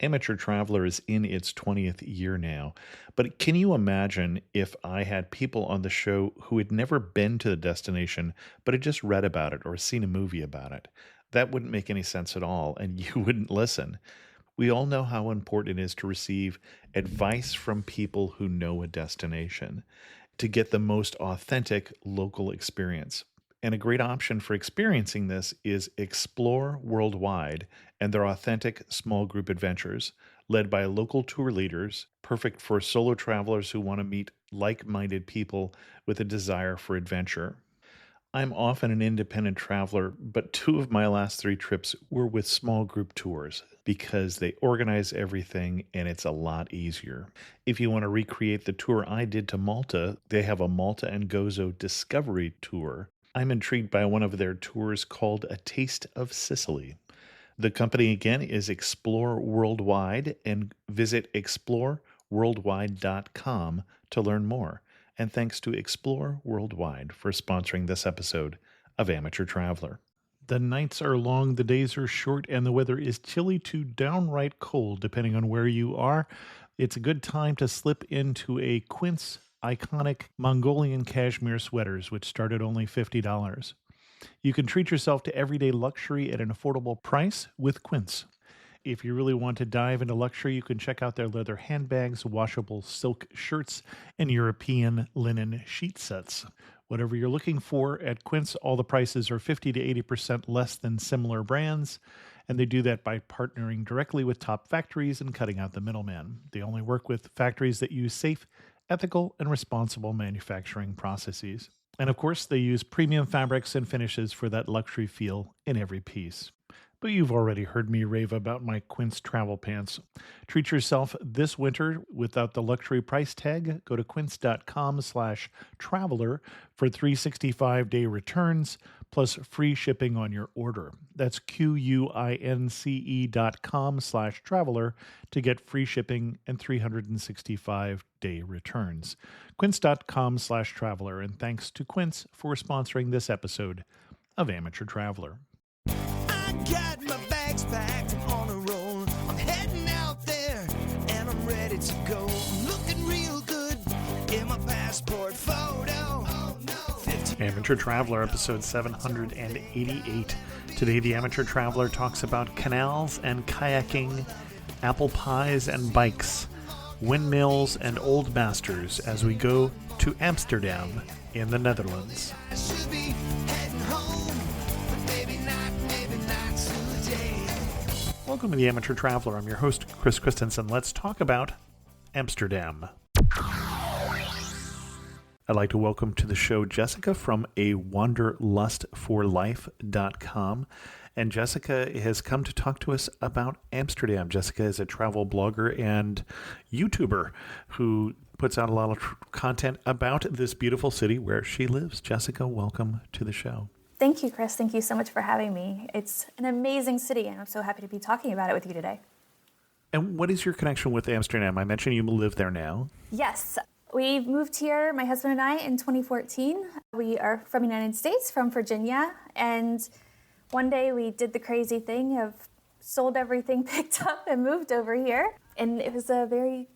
Amateur Traveler is in its 20th year now, but can you imagine if I had people on the show who had never been to the destination, but had just read about it or seen a movie about it? That wouldn't make any sense at all, and you wouldn't listen. We all know how important it is to receive advice from people who know a destination to get the most authentic local experience. And a great option for experiencing this is Explore Worldwide and their authentic small group adventures, led by local tour leaders, perfect for solo travelers who want to meet like minded people with a desire for adventure. I'm often an independent traveler, but two of my last three trips were with small group tours because they organize everything and it's a lot easier. If you want to recreate the tour I did to Malta, they have a Malta and Gozo Discovery Tour. I'm intrigued by one of their tours called A Taste of Sicily. The company again is Explore Worldwide, and visit exploreworldwide.com to learn more. And thanks to Explore Worldwide for sponsoring this episode of Amateur Traveler. The nights are long, the days are short, and the weather is chilly to downright cold, depending on where you are. It's a good time to slip into a Quince iconic Mongolian cashmere sweaters, which start at only $50. You can treat yourself to everyday luxury at an affordable price with Quince. If you really want to dive into luxury, you can check out their leather handbags, washable silk shirts, and European linen sheet sets. Whatever you're looking for at Quince, all the prices are 50 to 80% less than similar brands, and they do that by partnering directly with top factories and cutting out the middleman. They only work with factories that use safe, ethical, and responsible manufacturing processes. And of course, they use premium fabrics and finishes for that luxury feel in every piece. But you've already heard me rave about my Quince travel pants. Treat yourself this winter without the luxury price tag. Go to quince.com/traveler for 365-day returns plus free shipping on your order. That's QUINCE.com/traveler to get free shipping and 365-day returns. Quince.com/traveler. And thanks to Quince for sponsoring this episode of Amateur Traveler. I got my bags packed, I'm on a roll. I'm heading out there and I'm ready to go. I'm looking real good in my passport photo. Oh, no. Amateur Traveler, episode 788. Today, the Amateur Traveler talks about canals and kayaking, apple pies and bikes, windmills and old masters as we go to Amsterdam in the Netherlands. I should be heading home, but maybe not today. Welcome to the Amateur Traveler. I'm your host, Chris Christensen. Let's talk about Amsterdam. I'd like to welcome to the show Jessica from awanderlustforlife.com. And Jessica has come to talk to us about Amsterdam. Jessica is a travel blogger and YouTuber who puts out a lot of content about this beautiful city where she lives. Jessica, welcome to the show. Thank you, Chris. Thank you so much for having me. It's an amazing city, and I'm so happy to be talking about it with you today. And what is your connection with Amsterdam? I mentioned you live there now. Yes. We moved here, my husband and I, in 2014. We are from the United States, from Virginia, and one day we did the crazy thing of sold everything, picked up, and moved over here. And it was a very,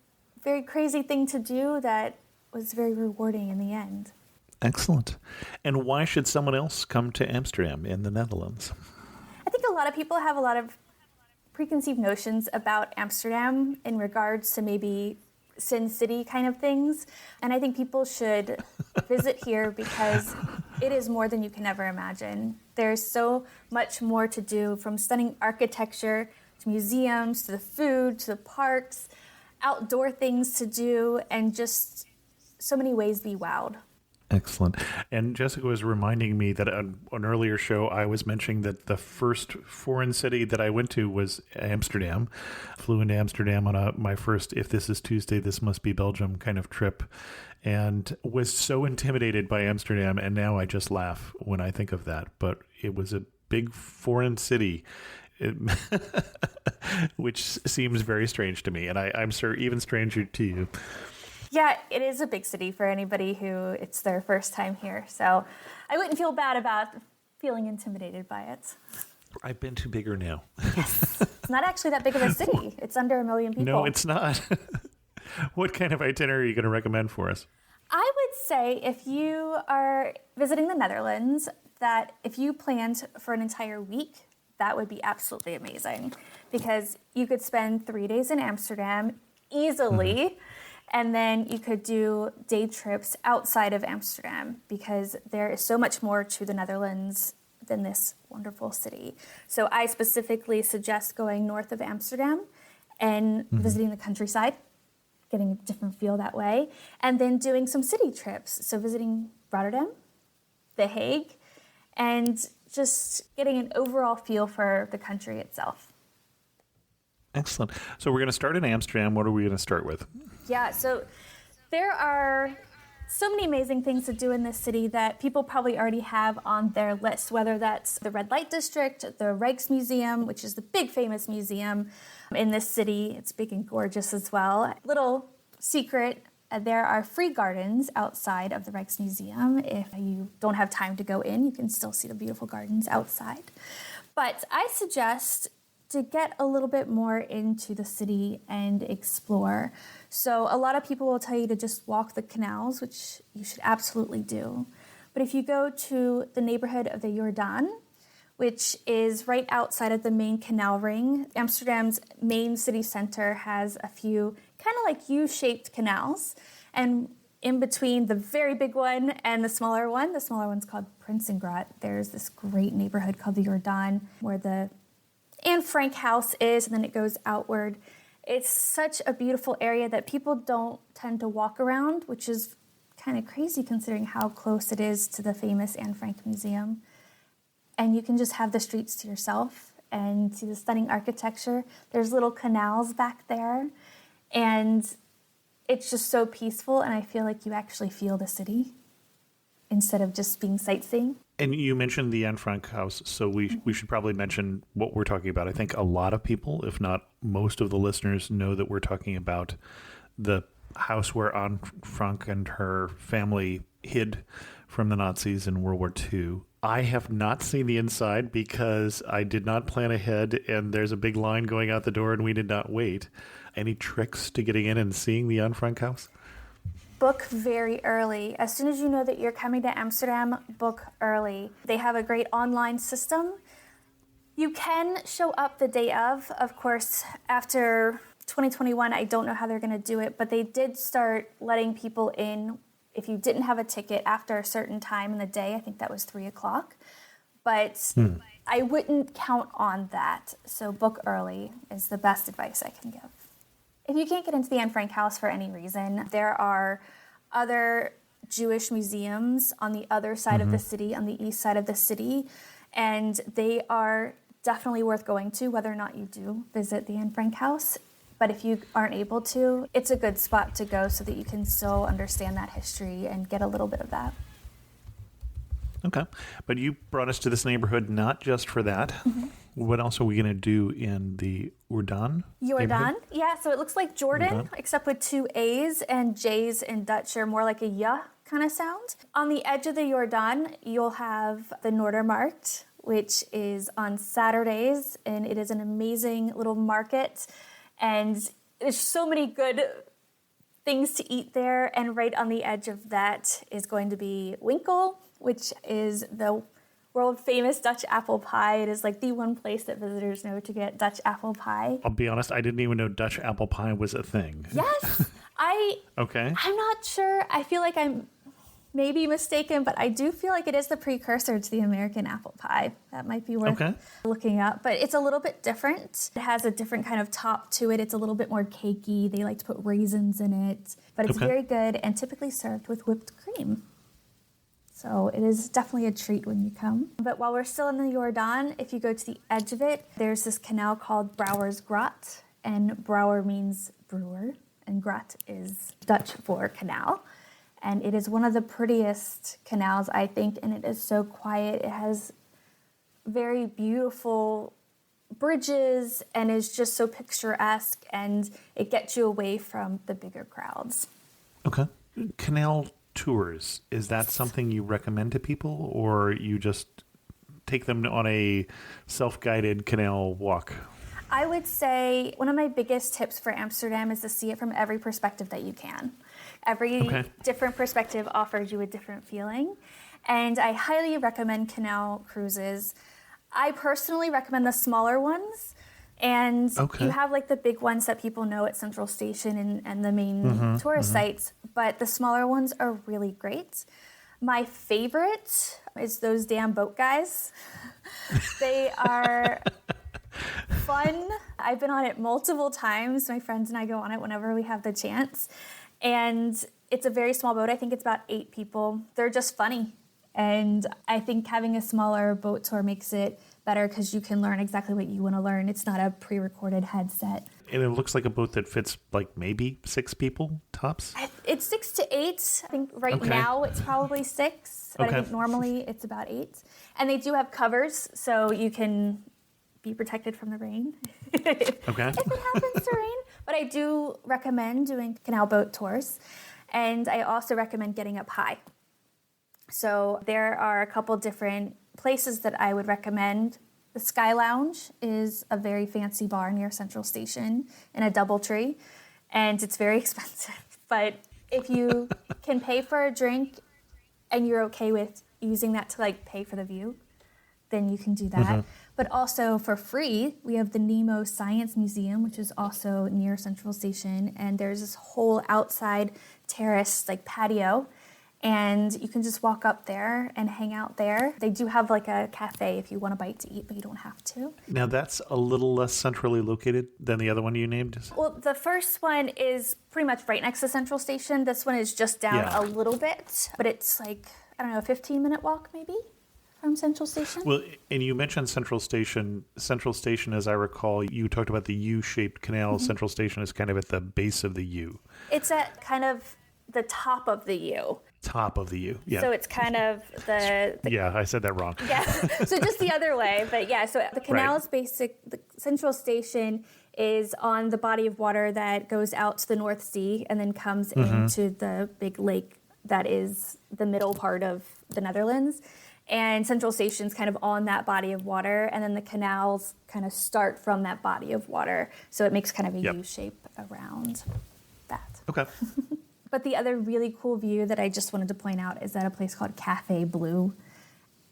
very crazy thing to do that was very rewarding in the end. Excellent. And why should someone else come to Amsterdam in the Netherlands? I think a lot of people have a lot of preconceived notions about Amsterdam in regards to maybe Sin City kind of things. And I think people should visit here because it is more than you can ever imagine. There's so much more to do, from stunning architecture to museums to the food to the parks, outdoor things to do, and just so many ways to be wowed. Excellent. And Jessica was reminding me that on an earlier show, I was mentioning that the first foreign city that I went to was Amsterdam. Flew into Amsterdam on my first, if this is Tuesday, this must be Belgium kind of trip, and was so intimidated by Amsterdam. And now I just laugh when I think of that. But it was a big foreign city, which seems very strange to me. And I'm sure even stranger to you. Yeah, it is a big city for anybody who it's their first time here. So I wouldn't feel bad about feeling intimidated by it. I've been to bigger now. It's not actually that big of a city. It's under 1 million people. No, it's not. What kind of itinerary are you going to recommend for us? I would say if you are visiting the Netherlands, that if you planned for an entire week, that would be absolutely amazing, because you could spend 3 days in Amsterdam easily, and then you could do day trips outside of Amsterdam, because there is so much more to the Netherlands than this wonderful city. So I specifically suggest going north of Amsterdam and visiting the countryside, getting a different feel that way, and then doing some city trips. So visiting Rotterdam, The Hague, and just getting an overall feel for the country itself. Excellent. So we're going to start in Amsterdam. What are we going to start with? Yeah, so there are so many amazing things to do in this city that people probably already have on their list, whether that's the Red Light District, the Rijksmuseum, which is the big famous museum in this city. It's big and gorgeous as well. Little secret, there are free gardens outside of the Rijksmuseum. If you don't have time to go in, you can still see the beautiful gardens outside. But I suggest to get a little bit more into the city and explore. So a lot of people will tell you to just walk the canals, which you should absolutely do. But if you go to the neighborhood of the Jordaan, which is right outside of the main canal ring, Amsterdam's main city center has a few kind of like U-shaped canals. And in between the very big one and the smaller one's called Prinsengracht, there's this great neighborhood called the Jordaan where the Anne Frank house is, and then it goes outward. It's such a beautiful area that people don't tend to walk around, which is kind of crazy considering how close it is to the famous Anne Frank Museum. And you can just have the streets to yourself and see the stunning architecture. There's little canals back there, and it's just so peaceful, and I feel like you actually feel the city instead of just being sightseeing. And you mentioned the Anne Frank house, so we should probably mention what we're talking about. I think a lot of people, if not most of the listeners, know that we're talking about the house where Anne Frank and her family hid from the Nazis in World War II. I have not seen the inside because I did not plan ahead, and there's a big line going out the door, and we did not wait. Any tricks to getting in and seeing the Anne Frank house? Book very early. As soon as you know that you're coming to Amsterdam, book early. They have a great online system. You can show up the day of. Of course, after 2021, I don't know how they're going to do it, but they did start letting people in if you didn't have a ticket after a certain time in the day. I think that was 3 o'clock. But I wouldn't count on that. So book early is the best advice I can give. If you can't get into the Anne Frank house for any reason, there are other Jewish museums on the other side of the city, on the east side of the city, and they are definitely worth going to, whether or not you do visit the Anne Frank house. But if you aren't able to, it's a good spot to go so that you can still understand that history and get a little bit of that. Okay. But you brought us to this neighborhood not just for that. What else are we going to do in the Jordaan? Jordaan, yeah, so it looks like Jordan, Jordaan. except with 2 A's, and J's in Dutch are more like a yeah kind of sound. On the edge of the Jordaan, you'll have the Noordermarkt, which is on Saturdays, and it is an amazing little market, and there's so many good things to eat there, and right on the edge of that is going to be Winkel, which is the world famous Dutch apple pie. It is like the one place that visitors know to get Dutch apple pie. I'll be honest, I didn't even know Dutch apple pie was a thing. Yes, Okay. I'm not sure. I feel like I'm maybe mistaken, but I do feel like it is the precursor to the American apple pie. That might be worth looking up. But it's a little bit different. It has a different kind of top to it. It's a little bit more cakey. They like to put raisins in it. But it's very good and typically served with whipped cream. So it is definitely a treat when you come. But while we're still in the Jordaan, if you go to the edge of it, there's this canal called Brouwersgracht. And Brouwer means brewer, and Gracht is Dutch for canal. And it is one of the prettiest canals, I think, and it is so quiet. It has very beautiful bridges and is just so picturesque, and it gets you away from the bigger crowds. Okay. Canal tours, is that something you recommend to people, or you just take them on a self-guided canal walk? I would say one of my biggest tips for Amsterdam is to see it from every perspective that you can. Every different perspective offers you a different feeling. And I highly recommend canal cruises. I personally recommend the smaller ones. And you have like the big ones that people know at Central Station and the main tourist sites, but the smaller ones are really great. My favorite is those damn boat guys. They are fun. I've been on it multiple times. My friends and I go on it whenever we have the chance. And it's a very small boat. I think it's about 8 people. They're just funny. And I think having a smaller boat tour makes it better because you can learn exactly what you want to learn. It's not a pre-recorded headset. And it looks like a boat that fits like maybe 6 people tops? It's 6 to 8. I think right now it's probably 6, but I think normally it's about 8. And they do have covers, so you can be protected from the rain if it happens to rain. But I do recommend doing canal boat tours. And I also recommend getting up high. So there are a couple different places that I would recommend. The Sky Lounge is a very fancy bar near Central Station in a DoubleTree, and it's very expensive. But if you can pay for a drink and you're okay with using that to like pay for the view, then you can do that. But also for free, we have the Nemo Science Museum, which is also near Central Station, and there's this whole outside terrace like patio. And you can just walk up there and hang out there. They do have like a cafe if you want a bite to eat, but you don't have to. Now that's a little less centrally located than the other one you named? Well, the first one is pretty much right next to Central Station. This one is just down a little bit, but it's like, I don't know, a 15-minute walk maybe from Central Station. Well, and you mentioned Central Station. Central Station, as I recall, you talked about the U-shaped canal. Central Station is kind of at the base of the U. It's at kind of the top of the U. Top of the U, yeah. So it's kind of the yeah, I said that wrong. Yeah, so just the other way. But yeah, so the canal is the Central Station is on the body of water that goes out to the North Sea and then comes into the big lake that is the middle part of the Netherlands. And Central Station's kind of on that body of water, and then the canals kind of start from that body of water. So it makes kind of a U shape around that. Okay. But the other really cool view that I just wanted to point out is at a place called Cafe Blue.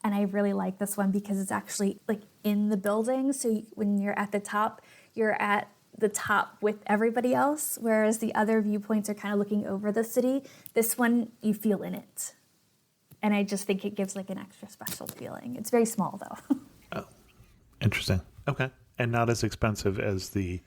And I really like this one because it's actually like in the building. So when you're at the top, you're at the top with everybody else. Whereas the other viewpoints are kind of looking over the city. This one, you feel in it. And I just think it gives like an extra special feeling. It's very small though. Oh, interesting. Okay. And not as expensive as the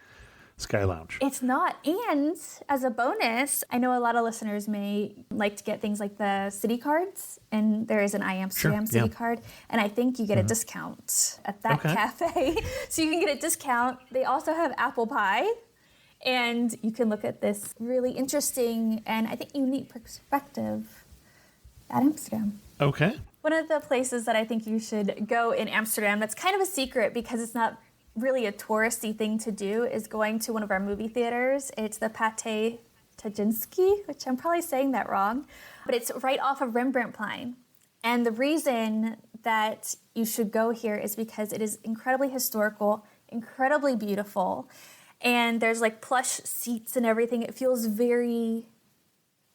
Sky Lounge. It's not. And as a bonus, I know a lot of listeners may like to get things like the city cards, and there is an iAmsterdam city card, and I think you get a discount at that cafe. So you can get a discount. They also have apple pie, and you can look at this really interesting and I think unique perspective at Amsterdam. Okay. One of the places that I think you should go in Amsterdam that's kind of a secret because it's not really a touristy thing to do is going to one of our movie theaters. It's the Pate Tajinski, which I'm probably saying that wrong, but it's right off of Rembrandtplein. And the reason that you should go here is because it is incredibly historical, incredibly beautiful, and there's like plush seats and everything. It feels very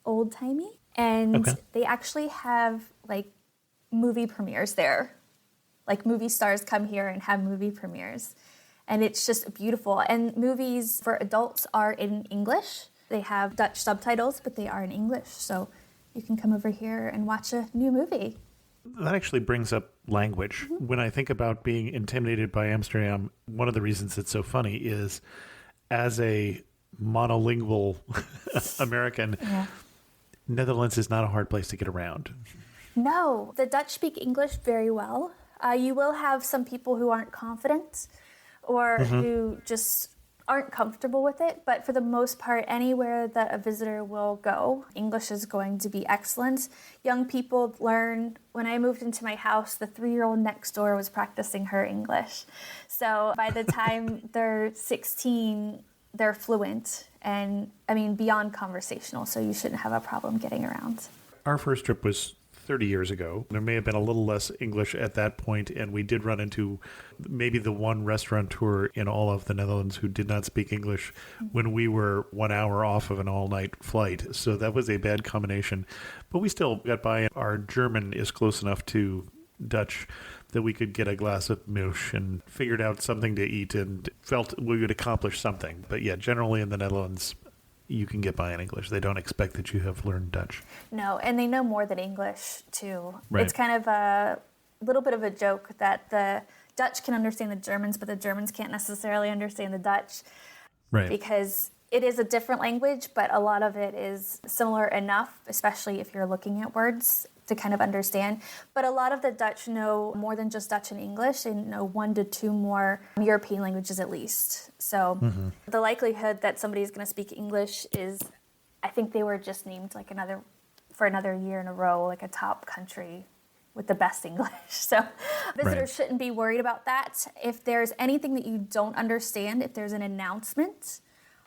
old-timey. And they actually have like movie premieres there. Like movie stars come here and have movie premieres. And it's just beautiful. And movies for adults are in English. They have Dutch subtitles, but they are in English. So you can come over here and watch a new movie. That actually brings up language. When I think about being intimidated by Amsterdam, one of the reasons it's so funny is as a monolingual American, Netherlands is not a hard place to get around. No, the Dutch speak English very well. You will have some people who aren't confident or who just aren't comfortable with it. But for the most part, anywhere that a visitor will go, English is going to be excellent. Young people learn. When I moved into my house, the 3-year-old next door was practicing her English. So by the time they're 16, they're fluent and, I mean, beyond conversational. So you shouldn't have a problem getting around. Our first trip was 30 years ago. There may have been a little less English at that point, and we did run into maybe the one restaurateur in all of the Netherlands who did not speak English when we were 1 hour off of an all-night flight. So that was a bad combination. But we still got by. Our German is close enough to Dutch that we could get a glass of milk and figured out something to eat and felt we would accomplish something. But yeah, generally in the Netherlands, you can get by in English. They don't expect that you have learned Dutch. No, and they know more than English, too. Right. It's kind of a little bit of a joke that the Dutch can understand the Germans, but the Germans can't necessarily understand the Dutch. Right. Because it is a different language, but a lot of it is similar enough, especially if you're looking at words, to kind of understand. But a lot of the Dutch know more than just Dutch and English. They know 1 to 2 more European languages at least. So the likelihood that somebody's going to speak English is, I think they were just named like for another year in a row, like a top country with the best English. So visitors shouldn't be worried about that. If there's anything that you don't understand, if there's an announcement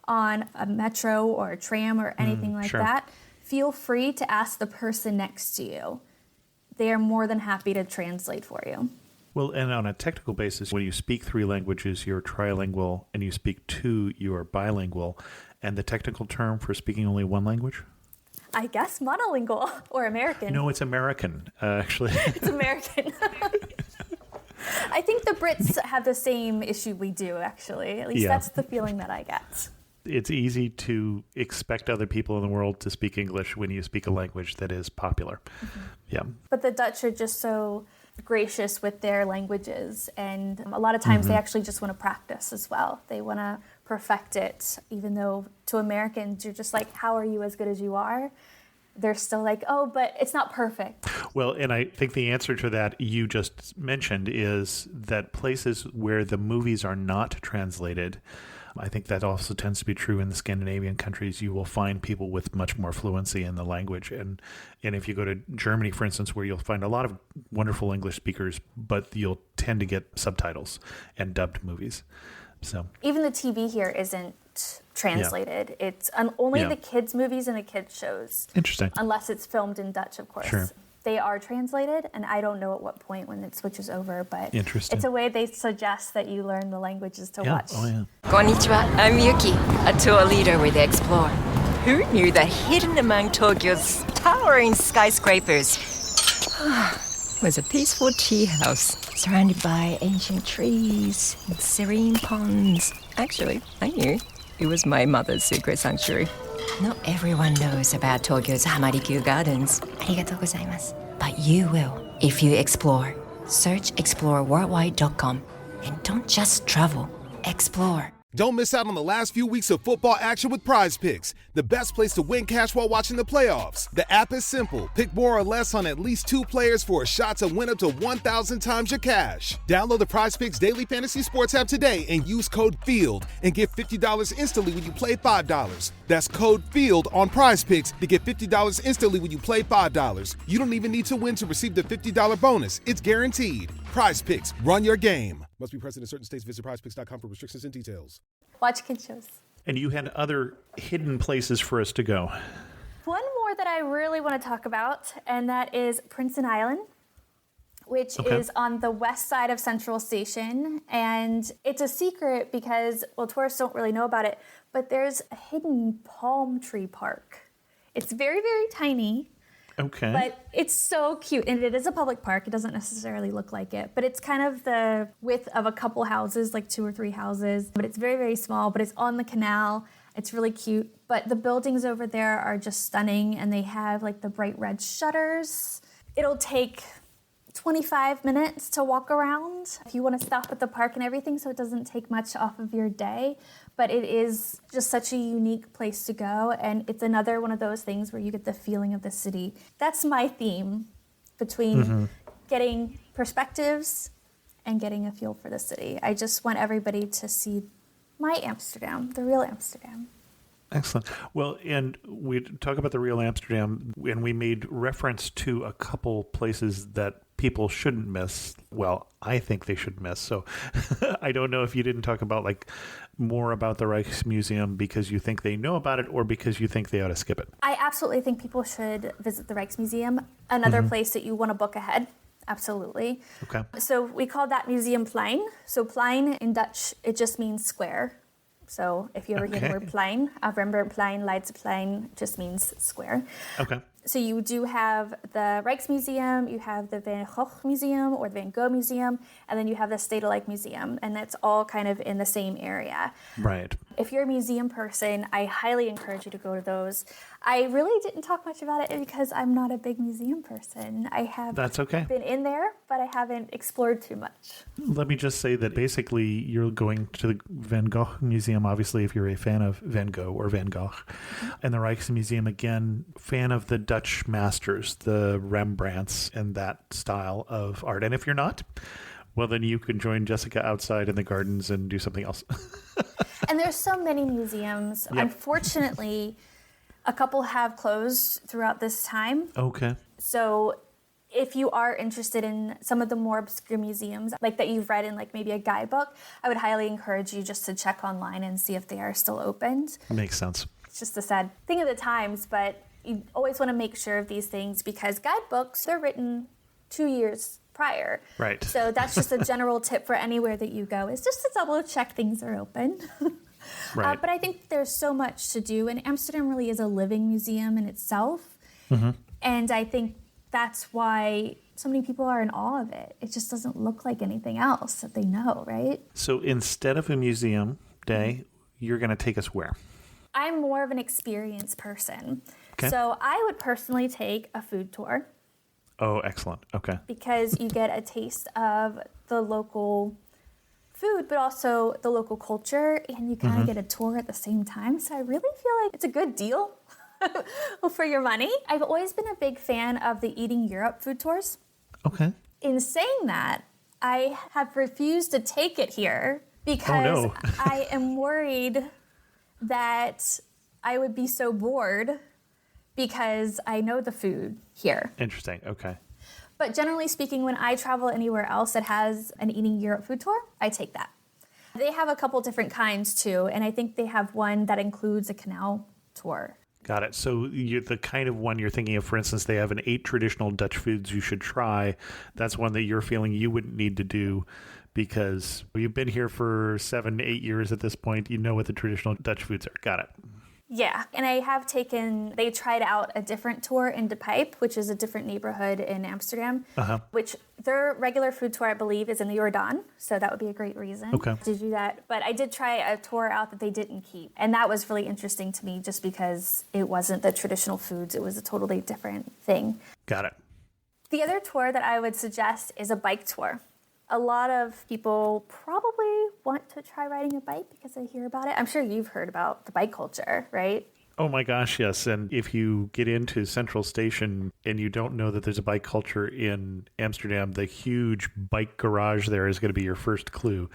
on a metro or a tram or anything like that, feel free to ask the person next to you. They are more than happy to translate for you. Well, and on a technical basis, when you speak 3 languages, you're trilingual, and you speak 2, you're bilingual. And the technical term for speaking only 1 language? I guess monolingual or American. No, it's American, actually. It's American. I think the Brits have the same issue we do, actually. At least that's the feeling that I get. It's easy to expect other people in the world to speak English when you speak a language that is popular. Yeah. But the Dutch are just so gracious with their languages, and a lot of times they actually just want to practice as well. They want to perfect it, even though to Americans you're just like, how are you as good as you are? They're still like, oh, but it's not perfect. Well, and I think the answer to that you just mentioned is that places where the movies are not translated, I think that also tends to be true in the Scandinavian countries. You will find people with much more fluency in the language. And if you go to Germany, for instance, where you'll find a lot of wonderful English speakers, but you'll tend to get subtitles and dubbed movies. So even the TV here isn't translated. It's only the kids' movies and the kids' shows. Interesting. Unless it's filmed in Dutch, of course. Sure. They are translated, and I don't know at what point when it switches over, but Interesting. it's a way they suggest that you learn the languages to watch. Oh, yeah. Konnichiwa, I'm Yuki, a tour leader with Explore. Who knew that hidden among Tokyo's towering skyscrapers was a peaceful tea house surrounded by ancient trees and serene ponds? Actually, I knew. It was my mother's secret sanctuary. Not everyone knows about Tokyo's Hamarikyu Gardens. Arigatou gozaimasu. But you will if you explore. Search exploreworldwide.com. And don't just travel, explore. Don't miss out on the last few weeks of football action with Prize Picks, the best place to win cash while watching the playoffs. The app is simple. Pick more or less on at least 2 players for a shot to win up to 1,000 times your cash. Download the Prize Picks Daily Fantasy Sports app today and use code FIELD and get $50 instantly when you play $5. That's code FIELD on Prize Picks to get $50 instantly when you play $5. You don't even need to win to receive the $50 bonus. It's guaranteed. Prize Picks, run your game. Must be present in certain states. Visit prizepicks.com for restrictions and details. Watch kid shows. And you had other hidden places for us to go. One more that I really want to talk about, and that is Princeton Island, which is on the west side of Central Station. And it's a secret because, well, tourists don't really know about it, but there's a hidden palm tree park. It's very, very tiny. Okay. But it's so cute, and it is a public park. It doesn't necessarily look like it, but it's kind of the width of a couple houses, like 2 or 3 houses, but it's very, very small, but it's on the canal. It's really cute, but the buildings over there are just stunning, and they have like the bright red shutters. It'll take 25 minutes to walk around if you want to stop at the park and everything, so it doesn't take much off of your day. But it is just such a unique place to go, and it's another one of those things where you get the feeling of the city. That's my theme between getting perspectives and getting a feel for the city. I just want everybody to see my Amsterdam, the real Amsterdam. Excellent. Well, and we talk about the real Amsterdam, and we made reference to a couple places that people shouldn't miss, well, I think they should miss. So I don't know if you didn't talk about like more about the Rijksmuseum because you think they know about it or because you think they ought to skip it. I absolutely think people should visit the Rijksmuseum. Another place that you want to book ahead. Absolutely. Okay. So we call that Museumplein. So plein in Dutch, it just means square. So if you ever hear the word plein, Rembrandtplein, Leidseplein just means square. Okay. So you do have the Rijksmuseum, you have the Van Gogh Museum or the Van Gogh Museum, and then you have the Stedelijk Museum, and that's all kind of in the same area. Right. If you're a museum person, I highly encourage you to go to those. I really didn't talk much about it because I'm not a big museum person. I have That's okay. been in there, but I haven't explored too much. Let me just say that basically you're going to the Van Gogh Museum, obviously, if you're a fan of Van Gogh or Van Gogh. And the Rijksmuseum, again, fan of the Dutch masters, the Rembrandts and that style of art. And if you're not, well, then you can join Jessica outside in the gardens and do something else. And there's so many museums. Yep. Unfortunately, a couple have closed throughout this time. Okay. So if you are interested in some of the more obscure museums, like that you've read in like maybe a guidebook, I would highly encourage you just to check online and see if they are still opened. Makes sense. It's just a sad thing of the times, but you always want to make sure of these things because guidebooks, they're written 2 years prior. Right. So that's just a general tip for anywhere that you go is just to double check things are open. Right. But I think there's so much to do, and Amsterdam really is a living museum in itself. And I think that's why so many people are in awe of it. It just doesn't look like anything else that they know, right? So instead of a museum day, you're going to take us where? I'm more of an experience person. Okay. So I would personally take a food tour Oh, excellent. Okay. because you get a taste of the local food, but also the local culture, and you kind of get a tour at the same time. So I really feel like it's a good deal for your money. I've always been a big fan of the Eating Europe food tours. Okay. In saying that, I have refused to take it here because no. I am worried that I would be so bored because I know the food here. Interesting. Okay. But generally speaking, when I travel anywhere else that has an Eating Europe food tour, I take that. They have a couple different kinds too, and I think they have one that includes a canal tour. Got it. So you're the kind of one you're thinking of, for instance, they have an 8 traditional Dutch foods you should try. That's one that you're feeling you wouldn't need to do because you've been here for 7, 8 years at this point. You know what the traditional Dutch foods are. Got it. Yeah, and I have they tried out a different tour in De Pijp, which is a different neighborhood in Amsterdam, which their regular food tour, I believe, is in the Jordaan. So that would be a great reason to do that. But I did try a tour out that they didn't keep. And that was really interesting to me just because it wasn't the traditional foods. It was a totally different thing. Got it. The other tour that I would suggest is a bike tour. A lot of people probably want to try riding a bike because they hear about it. I'm sure you've heard about the bike culture, right? Oh my gosh, yes. And if you get into Central Station and you don't know that there's a bike culture in Amsterdam, the huge bike garage there is going to be your first clue.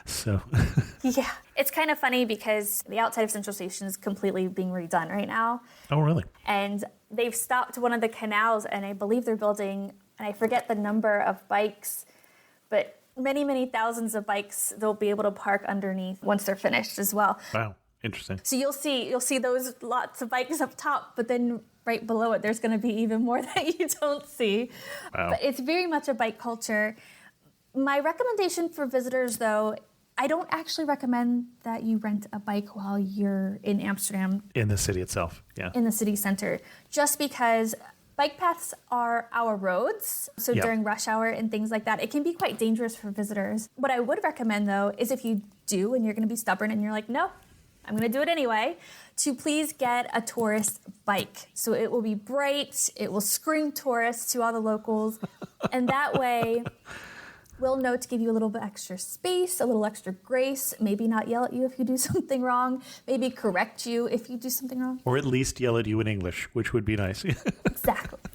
So Yeah. It's kind of funny because the outside of Central Station is completely being redone right now. Oh, really? And they've stopped one of the canals, and I believe they're building, and I forget the number of bikes, but many, many thousands of bikes they'll be able to park underneath once they're finished as well. Wow. Interesting. So you'll see those lots of bikes up top, but then right below it, there's going to be even more that you don't see. Wow. But it's very much a bike culture. My recommendation for visitors, though, I don't actually recommend that you rent a bike while you're in Amsterdam. In the city itself. Yeah. In the city center, just because bike paths are our roads. So Yep. during rush hour and things like that, it can be quite dangerous for visitors. What I would recommend, though, is if you do and you're going to be stubborn and you're like, no, I'm going to do it anyway, to please get a tourist bike. So it will be bright, it will scream tourists to all the locals, and that way we'll know to give you a little bit extra space, a little extra grace, maybe not yell at you if you do something wrong, maybe correct you if you do something wrong. Or at least yell at you in English, which would be nice.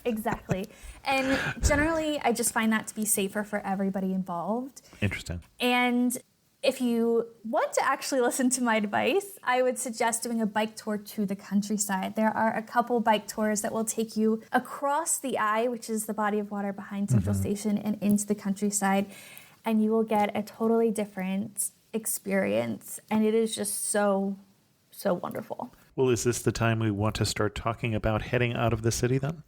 Exactly. And generally, I just find that to be safer for everybody involved. Interesting. And If you want to actually listen to my advice, I would suggest doing a bike tour to the countryside. There are a couple bike tours that will take you across the Eye, which is the body of water behind Central Station, and into the countryside, and you will get a totally different experience, and it is just so, so wonderful. Well, is this the time we want to start talking about heading out of the city then?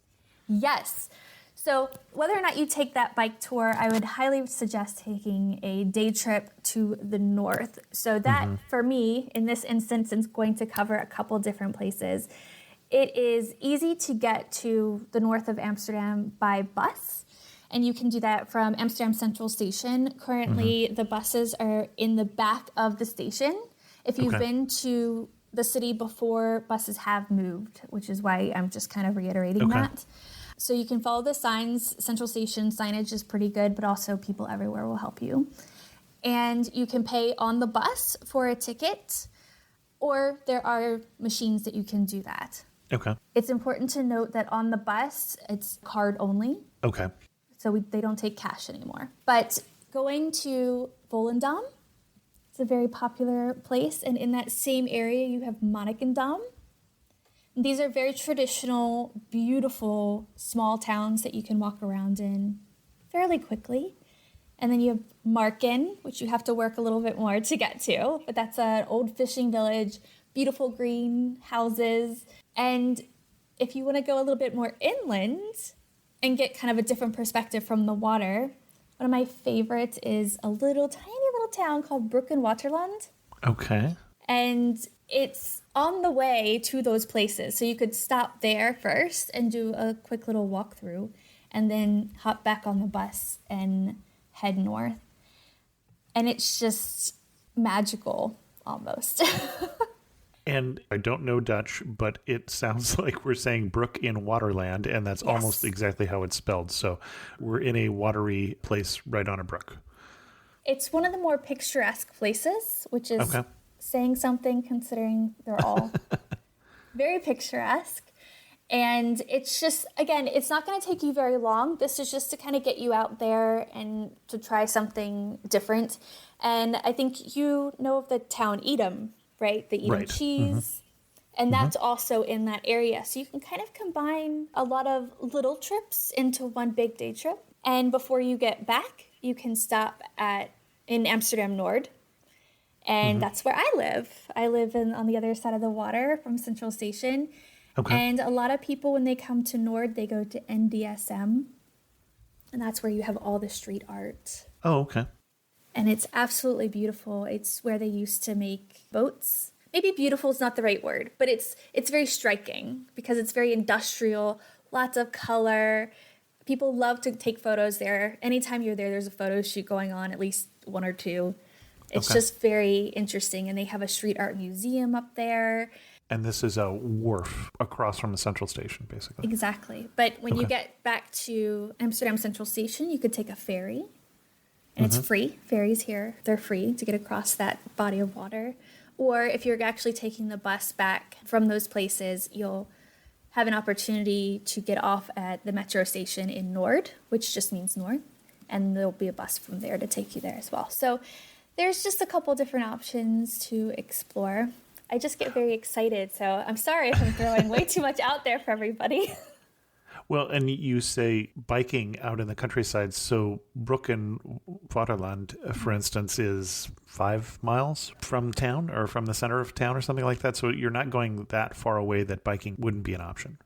Yes. So whether or not you take that bike tour, I would highly suggest taking a day trip to the north. So that, for me, in this instance, is going to cover a couple different places. It is easy to get to the north of Amsterdam by bus, and you can do that from Amsterdam Central Station. Currently, the buses are in the back of the station. If you've been to the city before, buses have moved, which is why I'm just kind of reiterating that. So you can follow the signs. Central Station signage is pretty good, but also people everywhere will help you. And you can pay on the bus for a ticket, or there are machines that you can do that. Okay. It's important to note that on the bus, it's card only. Okay. So they don't take cash anymore. But going to Volendam, it's a very popular place. And in that same area, you have Monnikendam. These are very traditional, beautiful, small towns that you can walk around in fairly quickly. And then you have Marken, which you have to work a little bit more to get to. But that's an old fishing village, beautiful green houses. And if you want to go a little bit more inland and get kind of a different perspective from the water, one of my favorites is a tiny little town called Bruggen-Waterland. Okay. And it's on the way to those places. So you could stop there first and do a quick little walkthrough and then hop back on the bus and head north. And it's just magical almost. And I don't know Dutch, but it sounds like we're saying brook in Waterland, and that's almost exactly how it's spelled. So we're in a watery place right on a brook. It's one of the more picturesque places, which is saying something considering they're all very picturesque. And it's just, again, it's not going to take you very long. This is just to kind of get you out there and to try something different. And I think you know of the town Edam, right? The Edam cheese. And that's also in that area. So you can kind of combine a lot of little trips into one big day trip. And before you get back, you can stop in Amsterdam Nord. And that's where I live. I live on the other side of the water from Central Station. Okay. And a lot of people, when they come to Nord, they go to NDSM. And that's where you have all the street art. Oh, okay. And it's absolutely beautiful. It's where they used to make boats. Maybe beautiful is not the right word, but it's very striking because it's very industrial, lots of color. People love to take photos there. Anytime you're there, there's a photo shoot going on, at least one or two. It's just very interesting. And they have a street art museum up there. And this is a wharf across from the Central Station, basically. Exactly. But when you get back to Amsterdam Central Station, you could take a ferry. And it's free. Ferries here, they're free to get across that body of water. Or if you're actually taking the bus back from those places, you'll have an opportunity to get off at the metro station in Nord, which just means north. And there'll be a bus from there to take you there as well. So there's just a couple different options to explore. I just get very excited, so I'm sorry if I'm throwing way too much out there for everybody. Well, and you say biking out in the countryside, so Bruggen-Waterland, for instance, is 5 miles from town or from the center of town or something like that, so you're not going that far away that biking wouldn't be an option.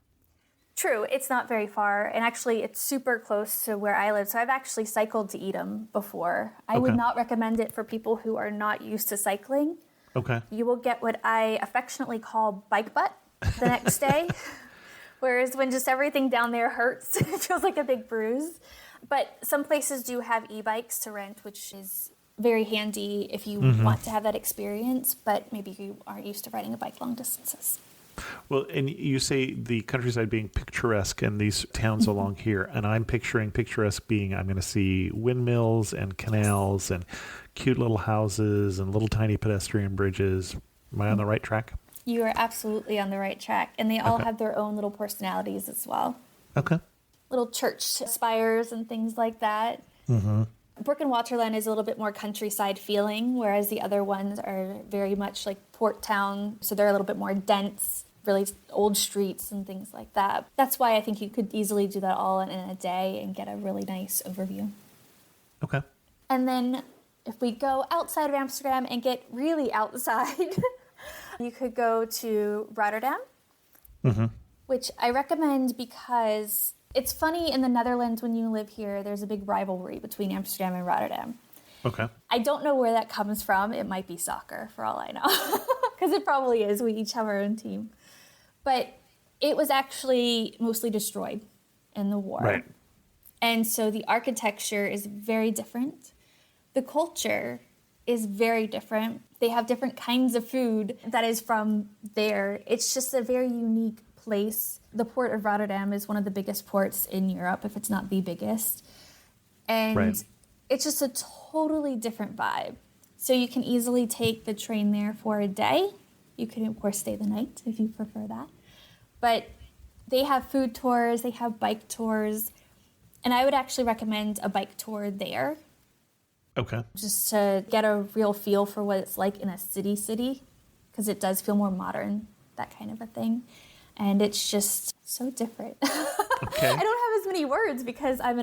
True, it's not very far, and actually it's super close to where I live, so I've actually cycled to Edam before. I would not recommend it for people who are not used to cycling. Okay. You will get what I affectionately call bike butt the next day, whereas when just everything down there hurts, it feels like a big bruise. But some places do have e-bikes to rent, which is very handy if you want to have that experience, but maybe you aren't used to riding a bike long distances. Well, and you say the countryside being picturesque and these towns along here, and I'm picturing picturesque being I'm going to see windmills and canals and cute little houses and little tiny pedestrian bridges. Am I on the right track? You are absolutely on the right track, and they all have their own little personalities as well. Okay. Little church spires and things like that. Brook and Waterland is a little bit more countryside feeling, whereas the other ones are very much like port town. So they're a little bit more dense, really old streets and things like that. That's why I think you could easily do that all in a day and get a really nice overview. Okay. And then if we go outside of Amsterdam and get really outside, you could go to Rotterdam, which I recommend because it's funny in the Netherlands when you live here, there's a big rivalry between Amsterdam and Rotterdam. Okay. I don't know where that comes from. It might be soccer for all I know, because it probably is. We each have our own team. But it was actually mostly destroyed in the war. Right. And so the architecture is very different. The culture is very different. They have different kinds of food that is from there. It's just a very unique place. The port of Rotterdam is one of the biggest ports in Europe, if it's not the biggest. And it's just a totally different vibe. So you can easily take the train there for a day. You can, of course, stay the night if you prefer that. But they have food tours, they have bike tours. And I would actually recommend a bike tour there. Okay. Just to get a real feel for what it's like in a city, because it does feel more modern, that kind of a thing. And it's just so different. Okay. I don't have as many words because I'm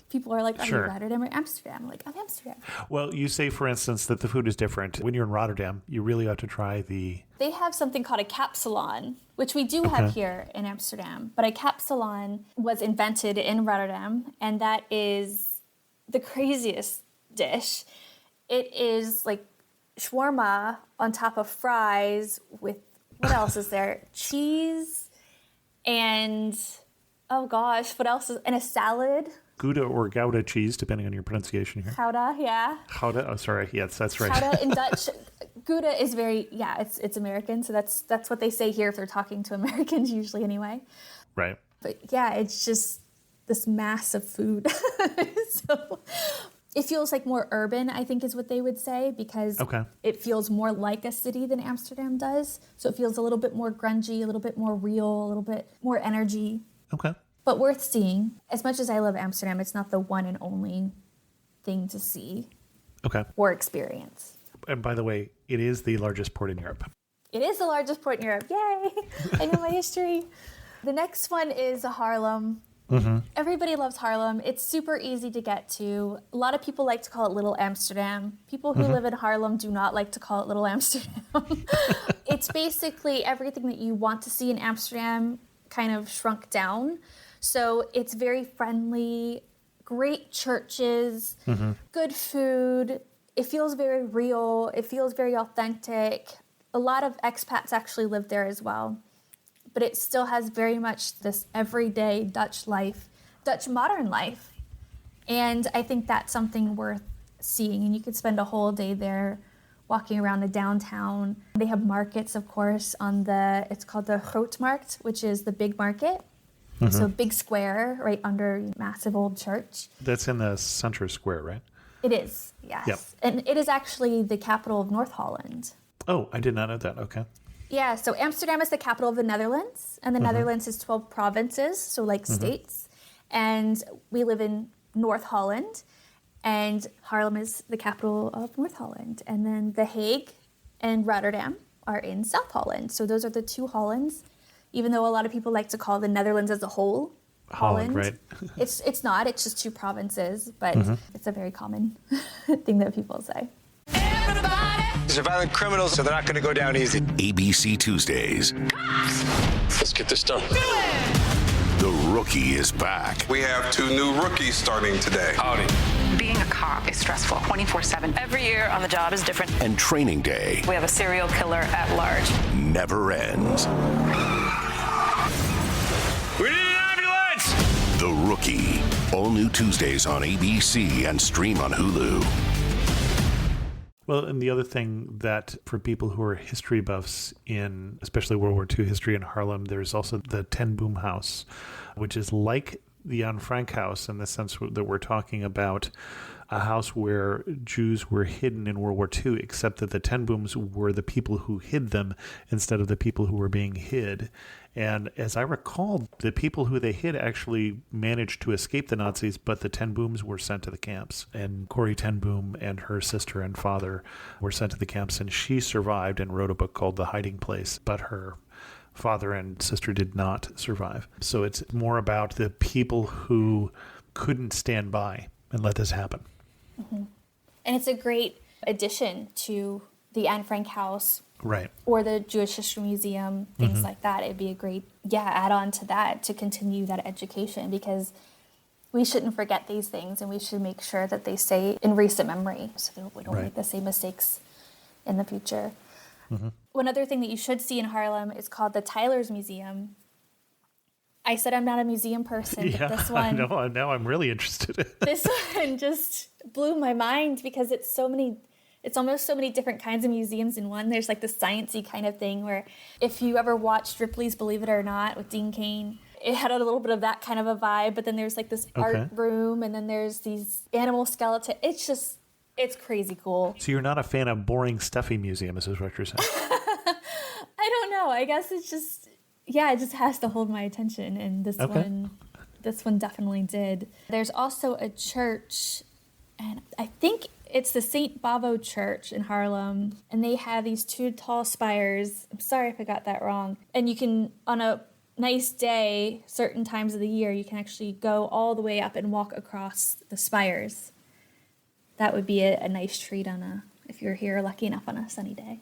people are like, are Sure. you Rotterdam or Amsterdam? I'm like, I'm Amsterdam. Well, you say, for instance, that the food is different. When you're in Rotterdam, you really ought to try the... They have something called a capsalon, which we do have here in Amsterdam. But a capsalon was invented in Rotterdam, and that is the craziest dish. It is like shawarma on top of fries with, what else is there? Cheese and, oh gosh, what else is, and a salad. Gouda or Gouda cheese, depending on your pronunciation here. Gouda, yeah. Gouda, oh, sorry. Yes, that's right. Gouda in Dutch. Gouda is very, it's American, so that's what they say here if they're talking to Americans usually anyway. Right. But yeah, it's just this mass of food. So it feels like more urban, I think is what they would say, because it feels more like a city than Amsterdam does. So it feels a little bit more grungy, a little bit more real, a little bit more energy. Okay. But worth seeing. As much as I love Amsterdam, it's not the one and only thing to see or experience. And by the way, it is the largest port in Europe. It is the largest port in Europe. Yay! I know my history. The next one is Haarlem. Everybody loves Haarlem. It's super easy to get to. A lot of people like to call it Little Amsterdam. People who live in Haarlem do not like to call it Little Amsterdam. It's basically everything that you want to see in Amsterdam kind of shrunk down. So it's very friendly, great churches, good food. It feels very real. It feels very authentic. A lot of expats actually live there as well. But it still has very much this everyday Dutch life, Dutch modern life. And I think that's something worth seeing. And you could spend a whole day there walking around the downtown. They have markets, of course, it's called the Grootmarkt, which is the big market. So big square right under massive old church. That's in the center square, right? It is, yes. Yep. And it is actually the capital of North Holland. Oh, I did not know that. Okay. Yeah, so Amsterdam is the capital of the Netherlands, and the Netherlands is 12 provinces, so like states. And we live in North Holland, and Haarlem is the capital of North Holland. And then The Hague and Rotterdam are in South Holland. So those are the two Hollands, even though a lot of people like to call the Netherlands as a whole Holland. Right. It's not, it's just two provinces, but it's a very common thing that people say. These are violent criminals, so they're not going to go down easy. ABC Tuesdays. Let's get this done. The Rookie is back. We have 2 new rookies starting today. Howdy. Being a cop is stressful 24/7. Every year on the job is different. And Training Day We have a serial killer at large. never ends. We need an ambulance! The Rookie. All new Tuesdays on ABC and stream on Hulu. Well, and the other thing that for people who are history buffs in especially World War II history in Haarlem, there's also the Ten Boom House, which is like the Anne Frank house in the sense that we're talking about a house where Jews were hidden in World War II, except that the Ten Booms were the people who hid them instead of the people who were being hid. And as I recall, the people who they hid actually managed to escape the Nazis, but the Ten Booms were sent to the camps. And Corrie Ten Boom and her sister and father were sent to the camps, and she survived and wrote a book called The Hiding Place, but her father and sister did not survive. So it's more about the people who couldn't stand by and let this happen. Mm-hmm. And it's a great addition to the Anne Frank House, right, or the Jewish History Museum, things like that. It'd be a great, add-on to that to continue that education, because we shouldn't forget these things, and we should make sure that they stay in recent memory so that we don't make the same mistakes in the future. Mm-hmm. One other thing that you should see in Harlem is called the Tyler's Museum. I said I'm not a museum person, but this one... I know, now I'm really interested. This one just blew my mind, because it's almost so many different kinds of museums in one. There's like the sciencey kind of thing where, if you ever watched Ripley's Believe It or Not with Dean Cain, it had a little bit of that kind of a vibe, but then there's like this art room, and then there's these animal skeletons. It's crazy cool. So you're not a fan of boring, stuffy museums, is what you're saying? I don't know. I guess it's just, it just has to hold my attention, and this one definitely did. There's also a church, and I think it's the St. Bavo Church in Harlem, and they have these two tall spires. I'm sorry if I got that wrong. And you can, on a nice day, certain times of the year, you can actually go all the way up and walk across the spires. That would be a nice treat if you're here lucky enough on a sunny day.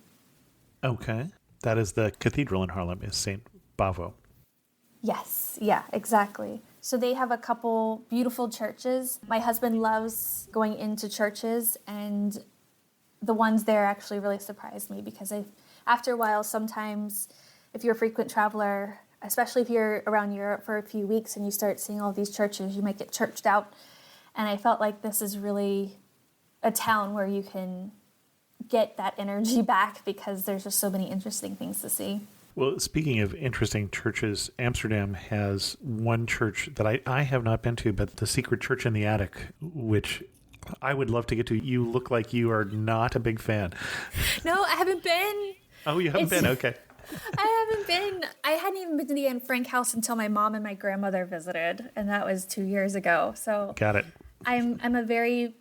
Okay. That is the cathedral in Harlem, is St. Bavo. Yes, exactly. So they have a couple beautiful churches. My husband loves going into churches, and the ones there actually really surprised me, because after a while, sometimes if you're a frequent traveler, especially if you're around Europe for a few weeks and you start seeing all these churches, you might get churched out. And I felt like this is really a town where you can get that energy back, because there's just so many interesting things to see. Well, speaking of interesting churches, Amsterdam has one church that I have not been to, but the Secret Church in the Attic, which I would love to get to. You look like you are not a big fan. No, I haven't been. Oh, you haven't been? Okay. I haven't been. I hadn't even been to the Anne Frank house until my mom and my grandmother visited, and that was 2 years ago. So got it. I'm a very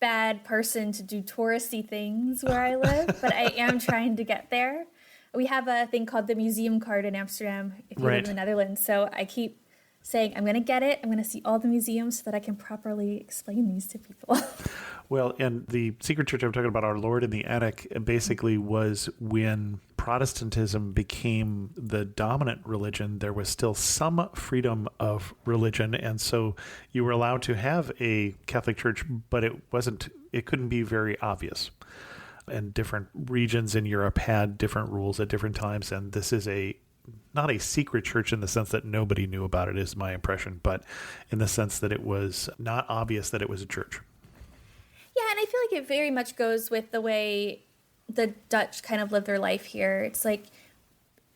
bad person to do touristy things where I live, but I am trying to get there. We have a thing called the museum card in Amsterdam if you live in the Netherlands. So I keep saying, I'm going to get it. I'm going to see all the museums so that I can properly explain these to people. Well, and the Secret Church I'm talking about, Our Lord in the Attic, basically was when Protestantism became the dominant religion. There was still some freedom of religion, and so you were allowed to have a Catholic church, but it couldn't be very obvious. And different regions in Europe had different rules at different times, and this is not a secret church in the sense that nobody knew about it, is my impression, but in the sense that it was not obvious that it was a church. Yeah, and I feel like it very much goes with the way the Dutch kind of live their life here. It's like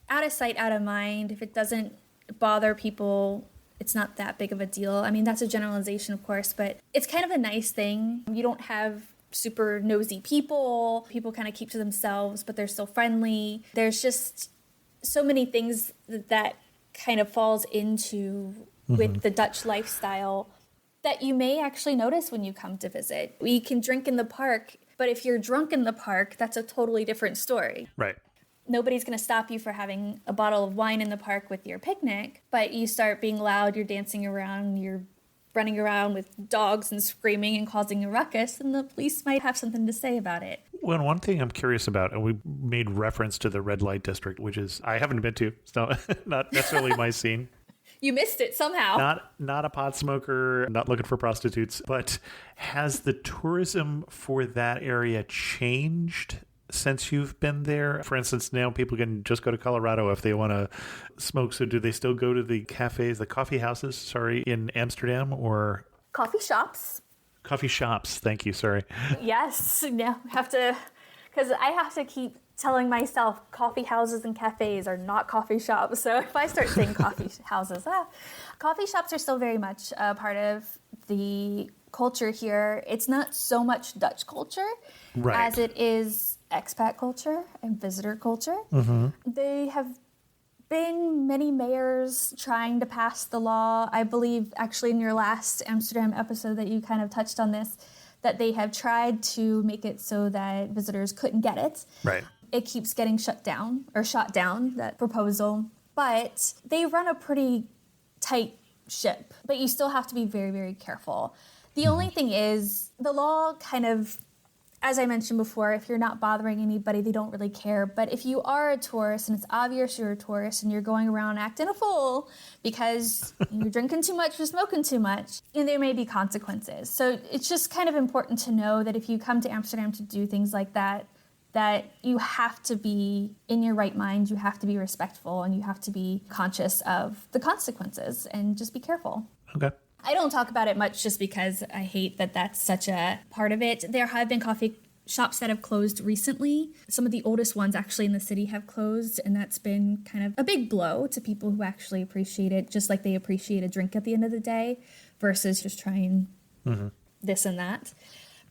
out of sight, out of mind. If it doesn't bother people, it's not that big of a deal. I mean, that's a generalization, of course, but it's kind of a nice thing. You don't have super nosy people. People kind of keep to themselves, but they're still friendly. There's just so many things that kind of falls into with the Dutch lifestyle that you may actually notice when you come to visit. We can drink in the park, but if you're drunk in the park, that's a totally different story. Right. Nobody's going to stop you for having a bottle of wine in the park with your picnic, but you start being loud, you're dancing around, you're running around with dogs and screaming and causing a ruckus, and the police might have something to say about it. Well, one thing I'm curious about, and we made reference to the red light district, which is I haven't been to, so not necessarily my scene. You missed it somehow. Not a pot smoker, not looking for prostitutes, but has the tourism for that area changed since you've been there? For instance, now people can just go to Colorado if they want to smoke. So do they still go to the cafes, the coffee houses, in Amsterdam, or? Coffee shops. Coffee shops. Thank you. Sorry. Yes. Now because I have to keep telling myself coffee houses and cafes are not coffee shops. So if I start saying coffee houses, coffee shops are still very much a part of the culture here, it's not so much Dutch culture as it is expat culture and visitor culture. They have been many mayors trying to pass the law. I believe actually in your last Amsterdam episode that you kind of touched on this, that they have tried to make it so that visitors couldn't get it. Right. It keeps getting shut down, that proposal. But they run a pretty tight ship, but you still have to be very, very careful. The only thing is, the law kind of, as I mentioned before, if you're not bothering anybody, they don't really care. But if you are a tourist and it's obvious you're a tourist and you're going around acting a fool because you're drinking too much or smoking too much, and there may be consequences. So it's just kind of important to know that if you come to Amsterdam to do things like that, that you have to be in your right mind, you have to be respectful, and you have to be conscious of the consequences and just be careful. Okay. I don't talk about it much just because I hate that that's such a part of it. There have been coffee shops that have closed recently. Some of the oldest ones actually in the city have closed, and that's been kind of a big blow to people who actually appreciate it, just like they appreciate a drink at the end of the day versus just trying this and that.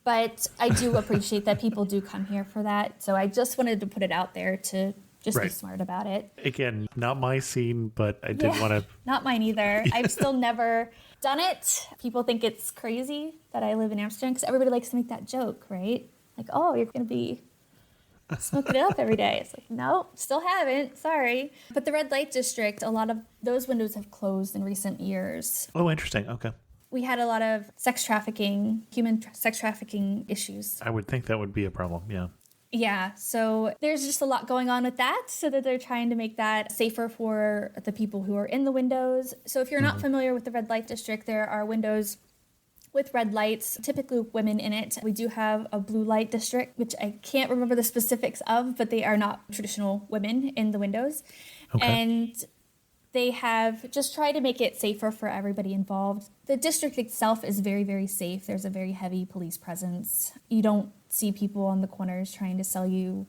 But I do appreciate that people do come here for that. So I just wanted to put it out there to just be smart about it. Again, not my scene, but I did want to... Not mine either. I've still never done it. People think it's crazy that I live in Amsterdam because everybody likes to make that joke, right? Like, oh, you're going to be smoking it up every day. It's like, no, still haven't. Sorry. But the red light district, a lot of those windows have closed in recent years. Oh, interesting. Okay. We had a lot of sex trafficking, sex trafficking issues. I would think that would be a problem, yeah. Yeah, so there's just a lot going on with that, so that they're trying to make that safer for the people who are in the windows. So if you're not familiar with the red light district, there are windows with red lights, typically with women in it. We do have a blue light district, which I can't remember the specifics of, but they are not traditional women in the windows. Okay. And they have just tried to make it safer for everybody involved. The district itself is very, very safe. There's a very heavy police presence. You don't see people on the corners trying to sell you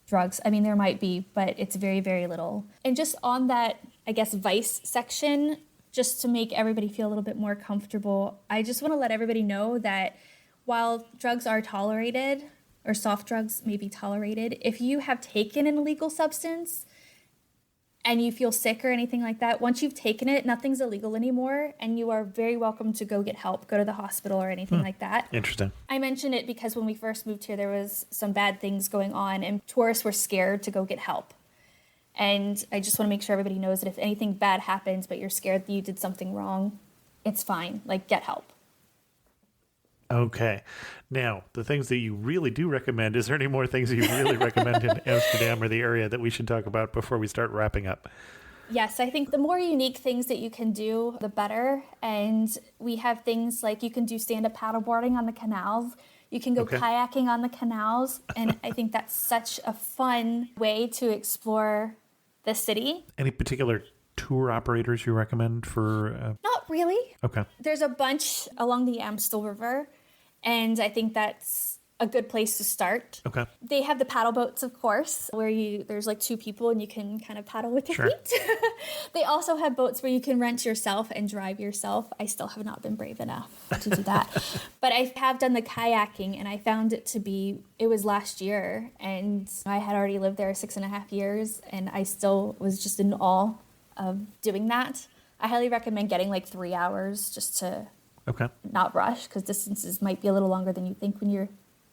drugs. I mean, there might be, but it's very, very little. And just on that, I guess, vice section, just to make everybody feel a little bit more comfortable, I just want to let everybody know that while drugs are tolerated, or soft drugs may be tolerated, if you have taken an illegal substance and you feel sick or anything like that, once you've taken it, nothing's illegal anymore, and you are very welcome to go get help, go to the hospital or anything like that. Interesting. I mention it because when we first moved here, there was some bad things going on, and tourists were scared to go get help. And I just want to make sure everybody knows that if anything bad happens, but you're scared that you did something wrong, it's fine. Like, get help. Okay. Now, the things that you really do recommend, is there any more things that you really recommend in Amsterdam or the area that we should talk about before we start wrapping up? Yes, I think the more unique things that you can do, the better. And we have things like you can do stand-up paddleboarding on the canals. You can go kayaking on the canals. And I think that's such a fun way to explore the city. Any particular tour operators you recommend for... Not really. Okay. There's a bunch along the Amstel River, and I think that's a good place to start. Okay. They have the paddle boats, of course, where there's like two people and you can kind of paddle with your feet. They also have boats where you can rent yourself and drive yourself. I still have not been brave enough to do that. But I have done the kayaking, and I found it was last year, and I had already lived there 6.5 years, and I still was just in awe of doing that. I highly recommend getting like 3 hours just to not rush, because distances might be a little longer than you think when you're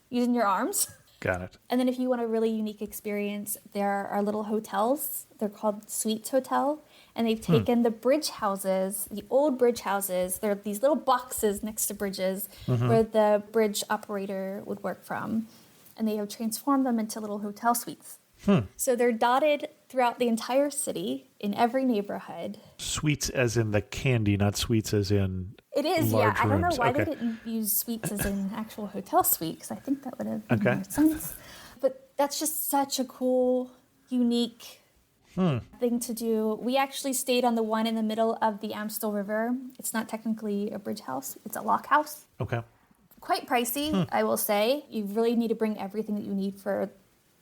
using your arms. Got it. And then if you want a really unique experience, there are little hotels. They're called Suites Hotel. And they've taken the bridge houses, the old bridge houses. They're these little boxes next to bridges where the bridge operator would work from. And they have transformed them into little hotel suites. So they're dotted throughout the entire city, in every neighborhood. Sweets as in the candy, not sweets as in It is, large I don't know rooms. why they didn't use suites as in actual hotel suite, because I think that would have made more sense. But that's just such a cool, unique thing to do. We actually stayed on the one in the middle of the Amstel River. It's not technically a bridge house, it's a lock house. Okay. Quite pricey, I will say. You really need to bring everything that you need for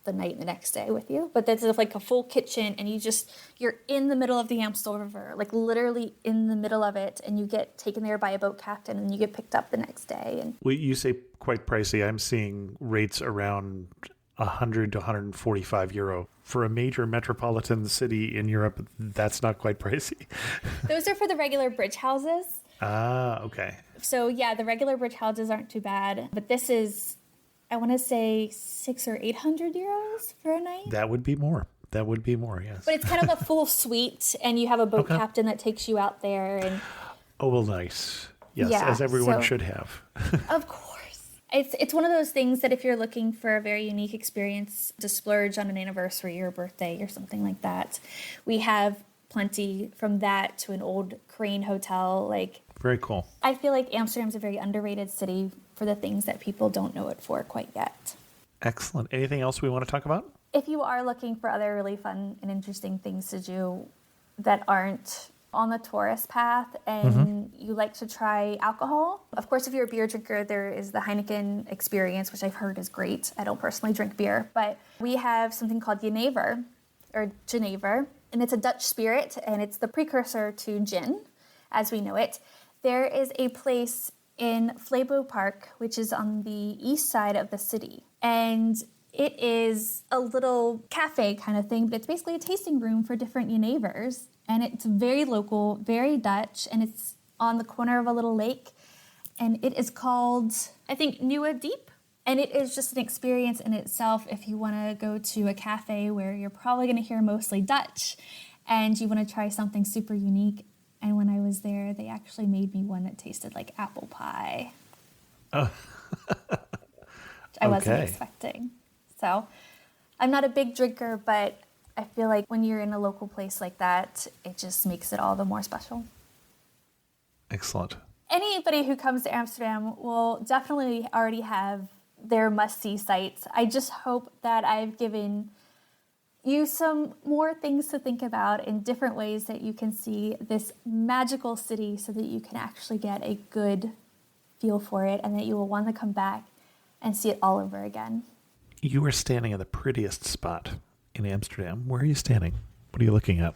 the night and the next day with you. But that's like a full kitchen, and you're in the middle of the Amstel River, like literally in the middle of it, and you get taken there by a boat captain, and you get picked up the next day. And Well, you say quite pricey. I'm seeing rates around 100 to 145 euro. For a major metropolitan city in Europe, that's not quite pricey. those are for the regular bridge houses. Ah, okay. So yeah, the regular bridge houses aren't too bad, but this is, I want to say 600 or 800 euros for a night. That would be more. That would be more, yes. But it's kind of a full suite, and you have a boat captain that takes you out there. And Oh, well, nice. Yes, Yeah, as everyone so- should have. of course, it's one of those things that if you're looking for a very unique experience to splurge on an anniversary or birthday or something like that, we have plenty, from that to an old crane hotel. Like, Very cool. I feel like Amsterdam's a very underrated city for the things that people don't know it for quite yet. Excellent. Anything else we want to talk about? If you are looking for other really fun and interesting things to do that aren't on the tourist path, and you like to try alcohol, of course, if you're a beer drinker, there is the Heineken experience, which I've heard is great. I don't personally drink beer, but we have something called Jenever, and it's a Dutch spirit, and it's the precursor to gin, as we know it. There is a place in Flebo Park, which is on the east side of the city, and it is a little cafe kind of thing, but it's basically a tasting room for different Jenevers. And it's very local, very Dutch, and it's on the corner of a little lake. And it is called, I think, Nieuwe Diep. And it is just an experience in itself if you want to go to a cafe where you're probably going to hear mostly Dutch and you want to try something super unique. And when I was there, they actually made me one that tasted like apple pie. Oh. Which I wasn't Okay. expecting. So I'm not a big drinker, but I feel like when you're in a local place like that, it just makes it all the more special. Excellent. Anybody who comes to Amsterdam will definitely already have their must-see sites. I just hope that I've given you some more things to think about in different ways that you can see this magical city so that you can actually get a good feel for it and that you will want to come back and see it all over again. You are standing at the prettiest spot in Amsterdam. Where are you standing? What are you looking at?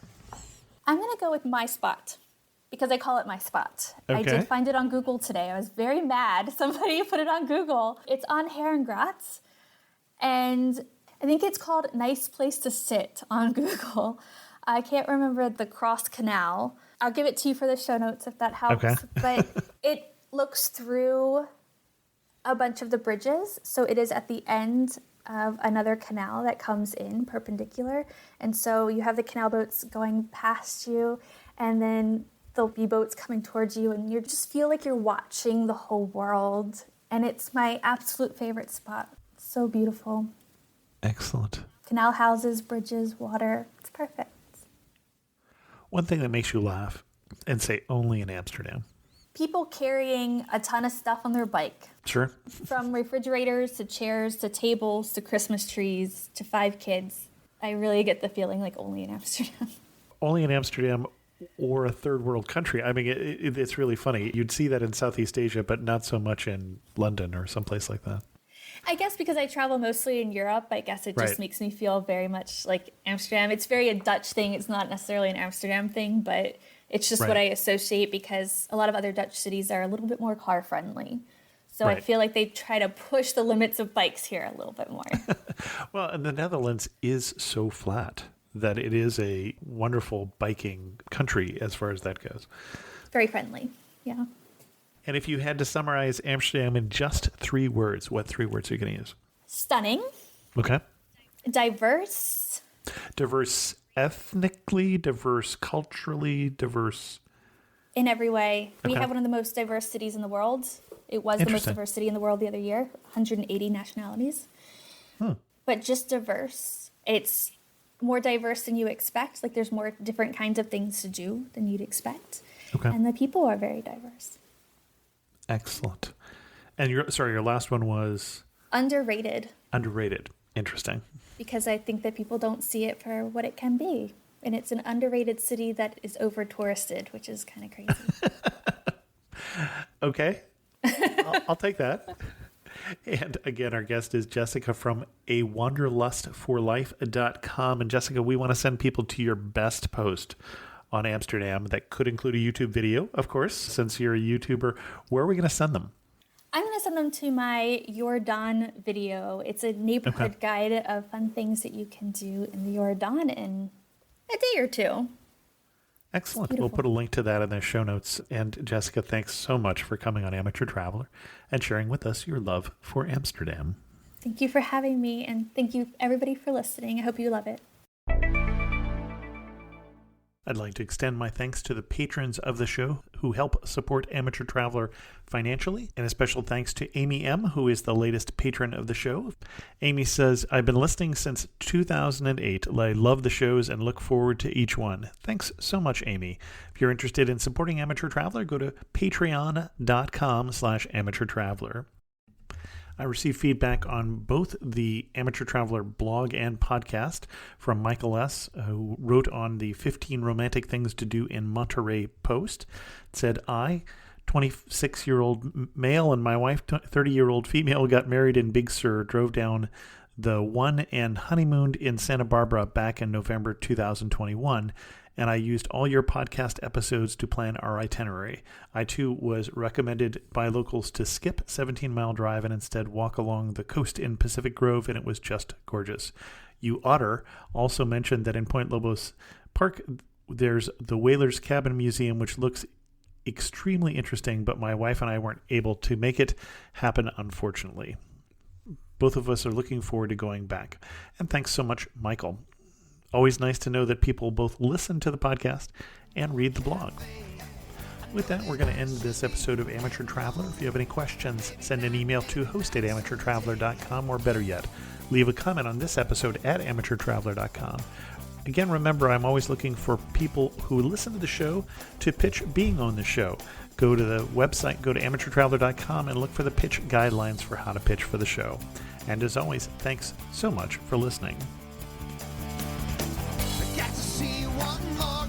I'm going to go with my spot because I call it my spot. I Okay. did find it on Google today. I was very mad. Somebody put it on Google. It's on Herengrat, and I think it's called Nice Place to Sit on Google. I can't remember the cross canal. I'll give it to you for the show notes if that helps. Okay. But it looks through a bunch of the bridges. So it is at the end of another canal that comes in perpendicular. And so you have the canal boats going past you, and then there'll be boats coming towards you, and you just feel like you're watching the whole world. And it's my absolute favorite spot. So beautiful. Excellent. Canal houses, bridges, water. It's perfect. One thing that makes you laugh and say only in Amsterdam. People carrying a ton of stuff on their bike. Sure. From refrigerators to chairs to tables to Christmas trees to 5 kids. I really get the feeling like only in Amsterdam. Only in Amsterdam or a third world country. I mean, it's really funny. You'd see that in Southeast Asia, but not so much in London or someplace like that. I guess because I travel mostly in Europe, I guess it just Right. makes me feel very much like Amsterdam. It's very a Dutch thing. It's not necessarily an Amsterdam thing, but it's just what Right. I associate because a lot of other Dutch cities are a little bit more car friendly. So I Right. feel like they try to push the limits of bikes here a little bit more. Well, and the Netherlands is so flat that it is a wonderful biking country as far as that goes. Very friendly. Yeah. And if you had to summarize Amsterdam in just 3 words, what 3 words are you going to use? Stunning, Okay. diverse, Diverse ethnically, diverse culturally, diverse. in every way. We Okay. have one of the most diverse cities in the world. It was the most Interesting. diverse city in the world the other year, 180 nationalities. But just diverse. It's more diverse than you expect. Like there's more different kinds of things to do than you'd expect. Okay. And the people are very diverse. Excellent. And your last one was Underrated, underrated. Interesting. because I think that people don't see it for what it can be. And it's an underrated city that is over touristed, which is kind of crazy. Okay. I'll take that. And again, our guest is Jessica from awanderlustforlife.com. And Jessica, we want to send people to your best post on Amsterdam. That could include a YouTube video, of course, since you're a YouTuber. Where are we going to send them? I'm going to send them to my Jordan video. It's a neighborhood guide of fun things that you can do in the Jordan in a day or two. Excellent. We'll put a link to that in the show notes. And Jessica, thanks so much for coming on Amateur Traveler and sharing with us your love for Amsterdam. Thank you for having me, and thank you everybody for listening. I hope you love it. I'd like to extend my thanks to the patrons of the show who help support Amateur Traveler financially, and a special thanks to Amy M., who is the latest patron of the show. Amy says, I've been listening since 2008. I love the shows and look forward to each one. Thanks so much, Amy. If you're interested in supporting Amateur Traveler, go to patreon.com/amateurtraveler. I received feedback on both the Amateur Traveler blog and podcast from Michael S., who wrote on the 15 romantic things to do in Monterey post. It said, I, 26-year-old male, and my wife, 30-year-old female, got married in Big Sur, drove down the one and honeymooned in Santa Barbara back in November 2021. And I used all your podcast episodes to plan our itinerary. I, too, was recommended by locals to skip 17-mile drive and instead walk along the coast in Pacific Grove, and it was just gorgeous. You Otter also mentioned that in Point Lobos Park, there's the Whalers Cabin Museum, which looks extremely interesting, but my wife and I weren't able to make it happen, unfortunately. Both of us are looking forward to going back. And thanks so much, Michael. Always nice to know that people both listen to the podcast and read the blog. With that, we're going to end this episode of Amateur Traveler. If you have any questions, send an email to host@amateurtraveler.com, or better yet, leave a comment on this episode at amateurtraveler.com. Again, remember, I'm always looking for people who listen to the show to pitch being on the show. Go to the website, go to amateurtraveler.com, and look for the pitch guidelines for how to pitch for the show. And as always, thanks so much for listening. Got to see one more